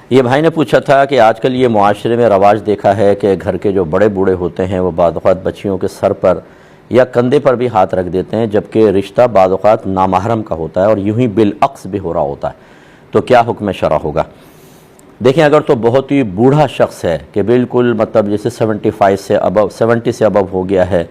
یہ بھائی نے پوچھا تھا کہ آج کل یہ معاشرے میں رواج دیکھا ہے کہ گھر کے جو بڑے بوڑھے ہوتے ہیں وہ بعض اوقات بچیوں کے سر پر یا کندھے پر بھی ہاتھ رکھ دیتے ہیں، جبکہ رشتہ بعض اوقات نامحرم کا ہوتا ہے اور یوں ہی بالعکس بھی ہو رہا ہوتا ہے، تو کیا حکم شرع ہوگا؟ دیکھیں، اگر تو بہت ہی بوڑھا شخص ہے کہ بالکل مطلب جیسے 70 سے ابو ہو گیا ہے،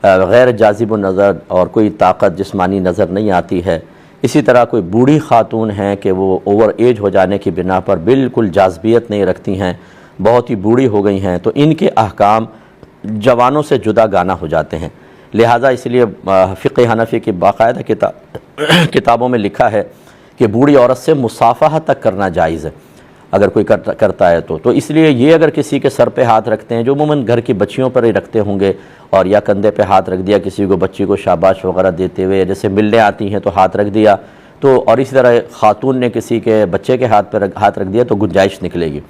غیر جاذب النظر اور کوئی طاقت جسمانی نظر نہیں آتی ہے، اسی طرح کوئی بوڑھی خاتون ہیں کہ وہ اوور ایج ہو جانے کی بنا پر بالکل جاذبیت نہیں رکھتی ہیں، بہت ہی بوڑھی ہو گئی ہیں، تو ان کے احکام جوانوں سے جدا گانا ہو جاتے ہیں۔ لہٰذا اس لیے فقہ حنفی کی باقاعدہ کتابوں میں لکھا ہے کہ بوڑھی عورت سے مصافحہ تک کرنا جائز ہے اگر کوئی کرتا ہے تو اس لیے یہ اگر کسی کے سر پہ ہاتھ رکھتے ہیں، جو عموماً گھر کی بچیوں پر ہی رکھتے ہوں گے، اور یا کندھے پہ ہاتھ رکھ دیا کسی کو، بچی کو شاباش وغیرہ دیتے ہوئے، جیسے ملنے آتی ہیں تو ہاتھ رکھ دیا، تو اور اسی طرح خاتون نے کسی کے بچے کے ہاتھ پہ ہاتھ رکھ دیا تو گنجائش نکلے گی۔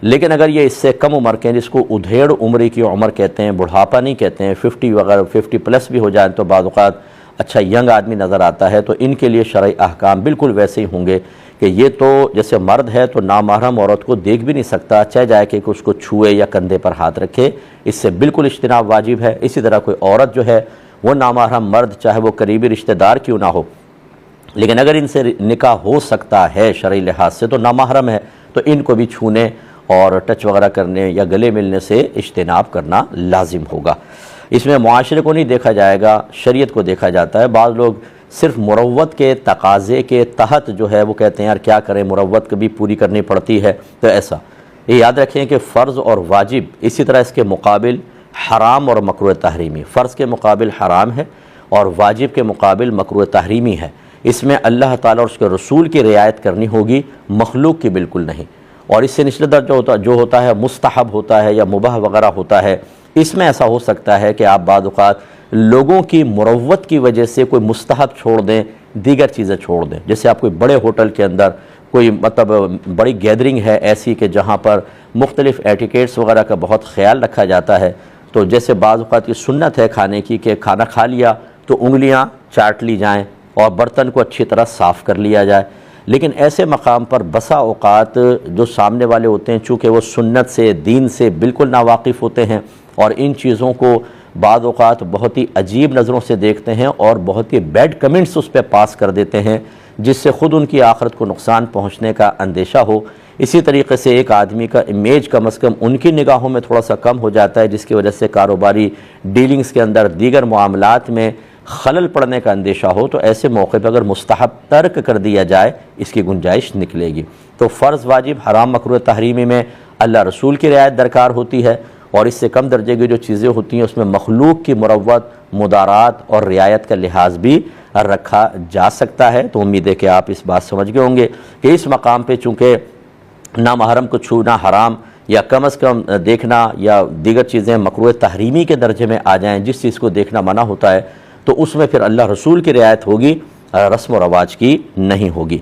لیکن اگر یہ اس سے کم عمر کے ہیں، جس کو ادھیڑ عمری کی عمر کہتے ہیں، بڑھاپا نہیں کہتے ہیں، 50 وغیرہ 50 پلس بھی ہو جائیں تو بعض اوقات اچھا ینگ آدمی نظر آتا ہے، تو ان کے لیے شرعی احکام بالکل ویسے ہی ہوں گے کہ یہ تو جیسے مرد ہے تو نامحرم عورت کو دیکھ بھی نہیں سکتا، چاہے جائے کہ اس کو چھوئے یا کندھے پر ہاتھ رکھے، اس سے بالکل اجتناب واجب ہے۔ اسی طرح کوئی عورت جو ہے وہ نامحرم مرد چاہے وہ قریبی رشتہ دار کیوں نہ ہو، لیکن اگر ان سے نکاح ہو سکتا ہے شرعی لحاظ سے تو نامحرم ہے، تو ان کو بھی چھونے اور ٹچ وغیرہ کرنے یا گلے ملنے سے اجتناب کرنا لازم ہوگا۔ اس میں معاشرے کو نہیں دیکھا جائے گا، شریعت کو دیکھا جاتا ہے۔ بعض لوگ صرف مروت کے تقاضے کے تحت جو ہے وہ کہتے ہیں یار کیا کریں، مروت کبھی پوری کرنی پڑتی ہے، تو ایسا یہ یاد رکھیں کہ فرض اور واجب، اسی طرح اس کے مقابل حرام اور مکروہ تحریمی، فرض کے مقابل حرام ہے اور واجب کے مقابل مکروہ تحریمی ہے۔ اس میں اللہ تعالیٰ اور اس کے رسول کی رعایت کرنی ہوگی، مخلوق کی بالکل نہیں۔ اور اس سے نچلے درجہ جو ہوتا ہے مستحب ہوتا ہے یا مباح وغیرہ ہوتا ہے، اس میں ایسا ہو سکتا ہے کہ آپ بعض اوقات لوگوں کی مروت کی وجہ سے کوئی مستحب چھوڑ دیں، دیگر چیزیں چھوڑ دیں، جیسے آپ کوئی بڑے ہوٹل کے اندر کوئی مطلب بڑی گیدرنگ ہے ایسی کہ جہاں پر مختلف ایٹیکیٹس وغیرہ کا بہت خیال رکھا جاتا ہے، تو جیسے بعض اوقات کی سنت ہے کھانے کی کہ کھانا کھا لیا تو انگلیاں چاٹ لی جائیں اور برتن کو اچھی طرح صاف کر لیا جائے، لیکن ایسے مقام پر بسا اوقات جو سامنے والے ہوتے ہیں چونکہ وہ سنت سے، دین سے بالکل ناواقف ہوتے ہیں اور ان چیزوں کو بعض اوقات بہت ہی عجیب نظروں سے دیکھتے ہیں اور بہت ہی بیڈ کمنٹس اس پہ پاس کر دیتے ہیں، جس سے خود ان کی آخرت کو نقصان پہنچنے کا اندیشہ ہو۔ اسی طریقے سے ایک آدمی کا امیج کم از کم ان کی نگاہوں میں تھوڑا سا کم ہو جاتا ہے، جس کی وجہ سے کاروباری ڈیلنگز کے اندر دیگر معاملات میں خلل پڑنے کا اندیشہ ہو، تو ایسے موقع پہ اگر مستحب ترک کر دیا جائے اس کی گنجائش نکلے گی۔ تو فرض، واجب، حرام، مکروہ تحریمی میں اللہ رسول کی رعایت درکار ہوتی ہے، اور اس سے کم درجے کی جو چیزیں ہوتی ہیں اس میں مخلوق کی مروت، مدارات اور رعایت کا لحاظ بھی رکھا جا سکتا ہے۔ تو امید ہے کہ آپ اس بات سمجھ گئے ہوں گے کہ اس مقام پہ چونکہ نامحرم کو چھونا حرام یا کم از کم دیکھنا یا دیگر چیزیں مکروہ تحریمی کے درجے میں آ جائیں، جس چیز کو دیکھنا منع ہوتا ہے تو اس میں پھر اللہ رسول کی رعایت ہوگی، رسم و رواج کی نہیں ہوگی۔